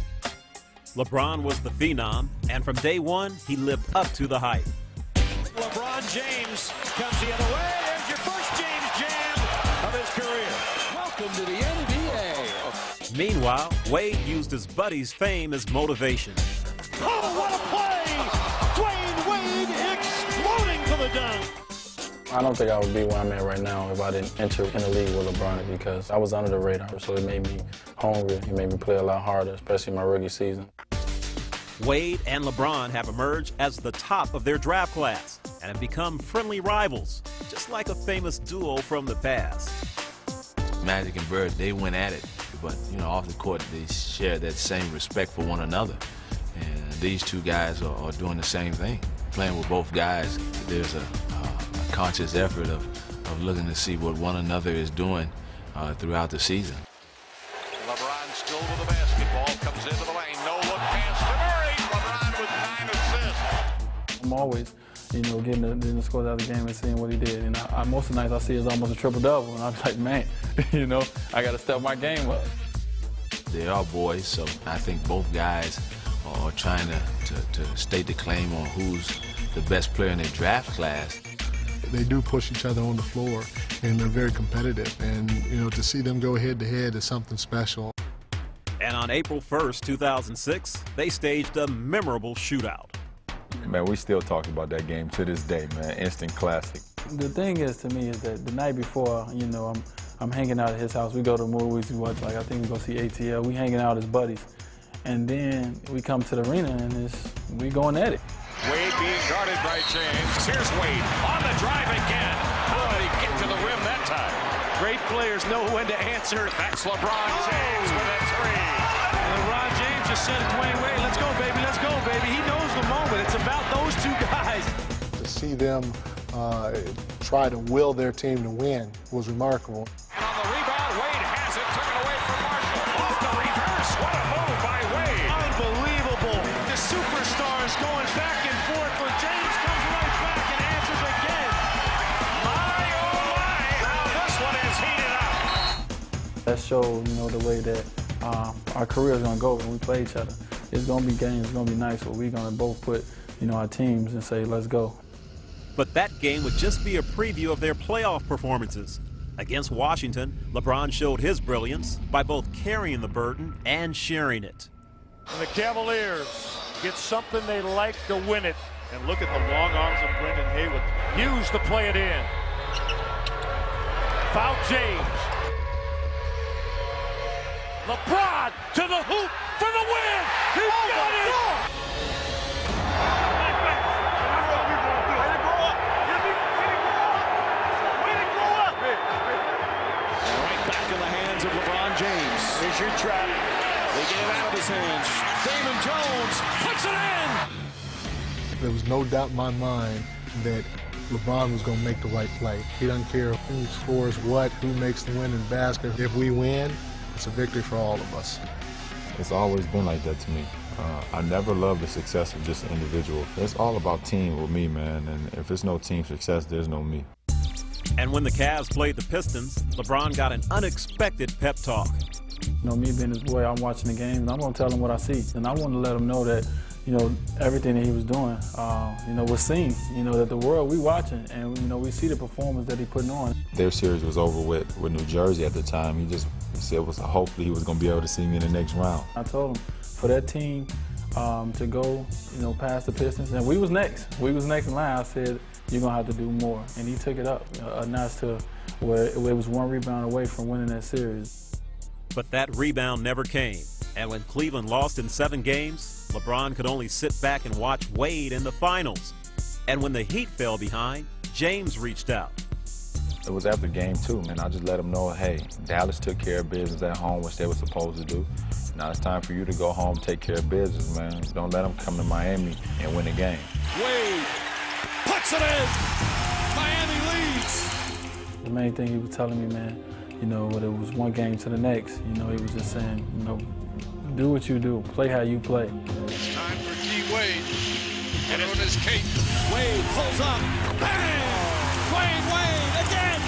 LeBron was the phenom, and from day one, he lived up to the hype. LeBron James comes the other way. There's your first James jam of his career. Welcome to the NBA. Meanwhile, Wade used his buddy's fame as motivation. Oh, what a play! Dwyane Wade exploding for the dunk. I don't think I would be where I'm at right now if I didn't enter in the league with LeBron, because I was under the radar, so it made me hungry. It made me play a lot harder, especially my rookie season. Wade and LeBron have emerged as the top of their draft class and have become friendly rivals, just like a famous duo from the past. Magic and Bird, they went at it, but you know, off the court, they share that same respect for one another. And these 2 guys are doing the same thing. Playing with both guys, there's a conscious effort of looking to see what one another is doing throughout the season. LeBron still with the basketball, comes into the lane, no look pass to Murray. LeBron with 9 assists. I'm always, you know, getting the scores out of the game and seeing what he did. And most of the nights I see is almost a triple-double, and I'm like, man, you know, I got to step my game up. They are boys, so I think both guys are trying to stake the claim on who's the best player in their draft class. They do push each other on the floor, and they're very competitive. And, you know, to see them go head-to-head is something special. And on April 1st, 2006, they staged a memorable shootout. Man, we still talk about that game to this day, man. Instant classic. The thing is, to me, is that the night before, you know, I'm hanging out at his house. We go to movies, we watch, like, I think we go see ATL. We hanging out as buddies. And then we come to the arena, and we going at it. Wade being guarded by James. Here's Wade on the drive again. How did he get to the rim that time? Great players know when to answer. That's LeBron James with a three. LeBron James just said to Dwayne Wade, let's go, baby, let's go, baby. He knows the moment. It's about those two guys. To see them try to will their team to win was remarkable. And on the rebound, Wade has it, took it away from Marshall. Off the reverse, what a move by Wade. Unbelievable. The superstars going back and forth, but James comes right back and answers again. My, oh my, how this one is heated up. That showed, you know, the way that our career is going to go when we play each other. It's going to be games, it's going to be nice, but we're going to both put, you know, our teams and say, let's go. But that game would just be a preview of their playoff performances. Against Washington, LeBron showed his brilliance by both carrying the burden and sharing it. And the Cavaliers get something they like to win it. And look at the long arms of Brendan Haywood. Hughes to play it in. Foul James. LeBron to the hoop for the win. He got it. Of LeBron James. Here's your trap. They get it out of his hands. Damon Jones puts it in. There was no doubt in my mind that LeBron was going to make the right play. He doesn't care who scores what, who makes the winning basket. If we win, it's a victory for all of us. It's always been like that to me. I never loved the success of just an individual. It's all about team with me, man. And if there's no team success, there's no me. And when the Cavs played the Pistons, LeBron got an unexpected pep talk. You know, me being his boy, I'm watching the game, and I'm going to tell him what I see. And I want to let him know that, you know, everything that he was doing, you know, was seen. You know, that the world, we watching, and, you know, we see the performance that he putting on. Their series was over with New Jersey at the time. He said hopefully he was going to be able to see me in the next round. I told him, for that team to go, you know, past the Pistons, and we was next. We was next in line. I said, you're going to have to do more. And he took it up a notch to where it was one rebound away from winning that series. But that rebound never came. And when Cleveland lost in 7 games, LeBron could only sit back and watch Wade in the finals. And when the Heat fell behind, James reached out. It was after game 2, man. I just let them know, hey, Dallas took care of business at home, which they were supposed to do. Now it's time for you to go home, take care of business, man. Don't let them come to Miami and win the game. Wade puts it in. Miami leads. The main thing he was telling me, man, you know, whether it was one game to the next, you know, he was just saying, you know, do what you do, play how you play. Time for D. Wade. And on his cape. Wade pulls up. Bang! Wade again!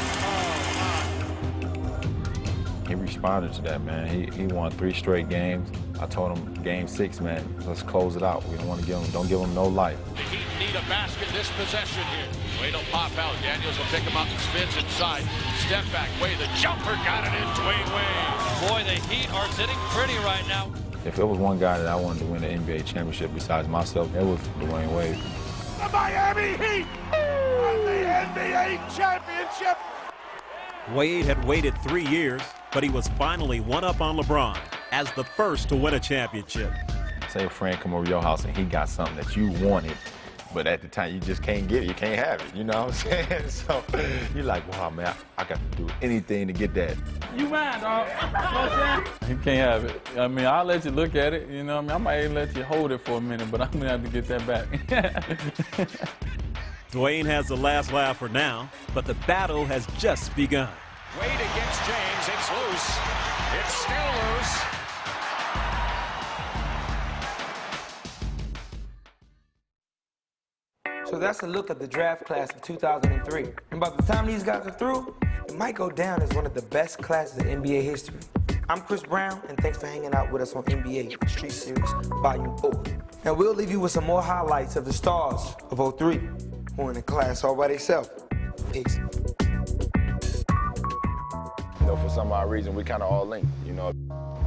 He responded to that, man. He won 3 straight games. I told him, game 6, man, let's close it out. We don't want to don't give him no life. The Heat need a basket this possession here. Wade will pop out. Daniels will pick him up and spins inside. Step back. Wade, the jumper got it in. Dwayne Wade. Boy, the Heat are sitting pretty right now. If it was one guy that I wanted to win the NBA championship besides myself, it was Dwayne Wade. The Miami Heat won the NBA championship. Wade had waited 3 years, but he was finally one up on LeBron as the first to win a championship. Say a friend come over your house and he got something that you wanted, but at the time you just can't get it, you can't have it, you know what I'm saying? So you're like, wow, man, I got to do anything to get that. You mind, dog? You can't have it. I mean, I'll let you look at it, you know what I mean? I might even let you hold it for a minute, but I'm going to have to get that back. Dwayne has the last laugh for now, but the battle has just begun. Wade against James, it's loose. It's still loose. So that's a look at the draft class of 2003. And by the time these guys are through, it might go down as one of the best classes in NBA history. I'm Chris Brown, and thanks for hanging out with us on NBA Street Series Volume 4. And we'll leave you with some more highlights of the stars of 03, who are in the class all by themselves. picks. You know, for some odd reason, we kind of all linked. You know,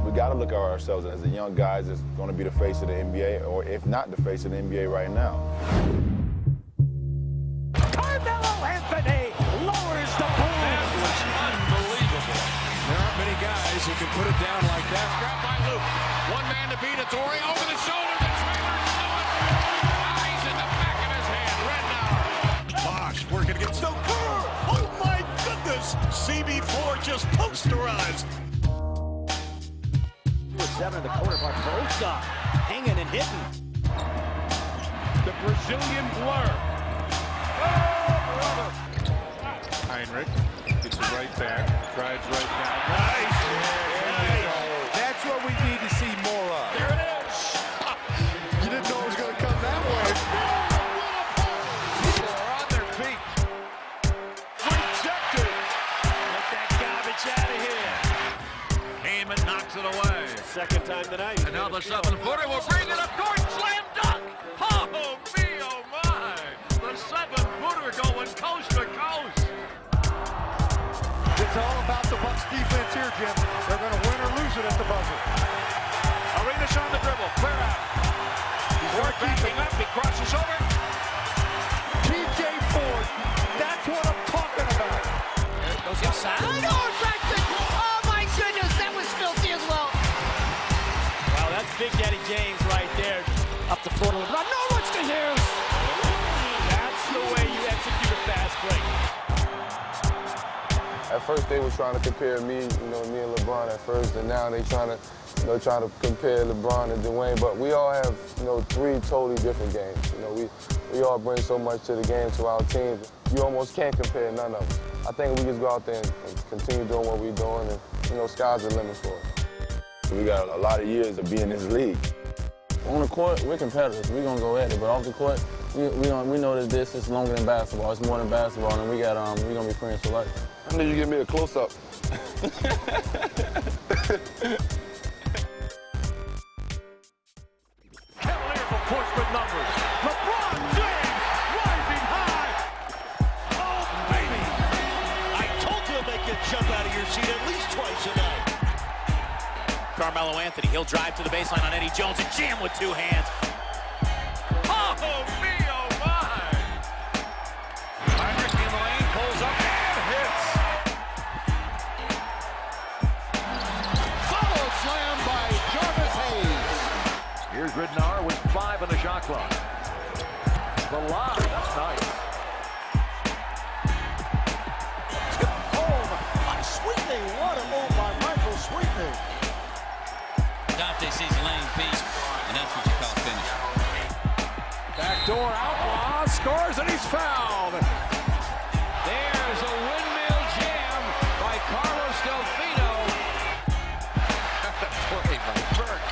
we got to look at ourselves as the young guys that's going to be the face of the NBA, or if not the face of the NBA right now. Carmelo Anthony lowers the ball. That was unbelievable. There aren't many guys who can put it down like that. Grabbed by Luke. One man to beat it. Torrey over the shoulder. The trailer eyes in the back of his hand. Ridnour. Bosh working against the Kerr. Oh my goodness. CB4 just posterized. 7 in the quarter, Barbosa hanging and hitting. The Brazilian blur. Oh, brother. Hinrich gets it right back, drives right down. Nice. Nice. That's what we need to see more of. There it is. You didn't know it was going to come that way. People are on their feet. Rejected. Get that garbage out of here. Heyman knocks it away. Second time tonight. And now the 7-footer will bring it up court. Slam dunk. Oh, me, oh, my. The 7-footer going coast to coast. It's all about the Bucks defense here, Jim. They're going to win or lose it at the buzzer. Arenas on the dribble. Clear out. Ford backing up. He crosses over. TJ Ford. That's what I'm talking about. There it goes inside. Oh, Braxton. Oh, my goodness. That was filthy as well. Wow, that's Big Daddy James right there. Up the floor to LeBron. No, what's the Hughes? That's the way you execute a fast break. At first they were trying to compare me and LeBron at first, and now they trying to compare LeBron and Dwyane. But we all have, 3 totally different games. We all bring so much to the game, to our teams. You almost can't compare none of them. I think we just go out there and continue doing what we're doing, and sky's the limit for us. We got a lot of years to be in this league. On the court, we're competitors. We're gonna go at it, but off the court, we know that this is longer than basketball. It's more than basketball, and we're gonna be friends for life. I need you to give me a close-up. Cavalier for Portsmouth numbers. LeBron James rising high. Oh, baby. I told you to make you jump out of your seat at least twice a night. Carmelo Anthony, he'll drive to the baseline on Eddie Jones and jam with 2 hands. Oh, me, oh, my. Hinrich in the lane, pulls up and hits. Follow slam by Jarvis Hayes. Here's Ridnour with 5 on the shot clock. The lob, that's nice. Tip home by Sweetney. What a move by Michael Sweetney. Dante sees a lane piece, and that's what you call finish. Backdoor outlaw, scores, and he's fouled. There's a windmill jam by Carlos Delfino. Play by Kirk.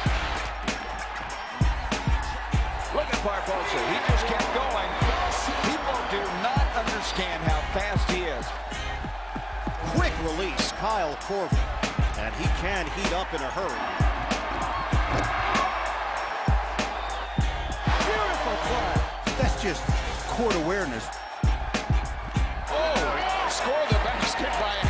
Look at Barbosa. He just kept going. People do not understand how fast he is. Quick release, Kyle Korver. And he can heat up in a hurry. Beautiful play. That's just court awareness. Oh, score the basket by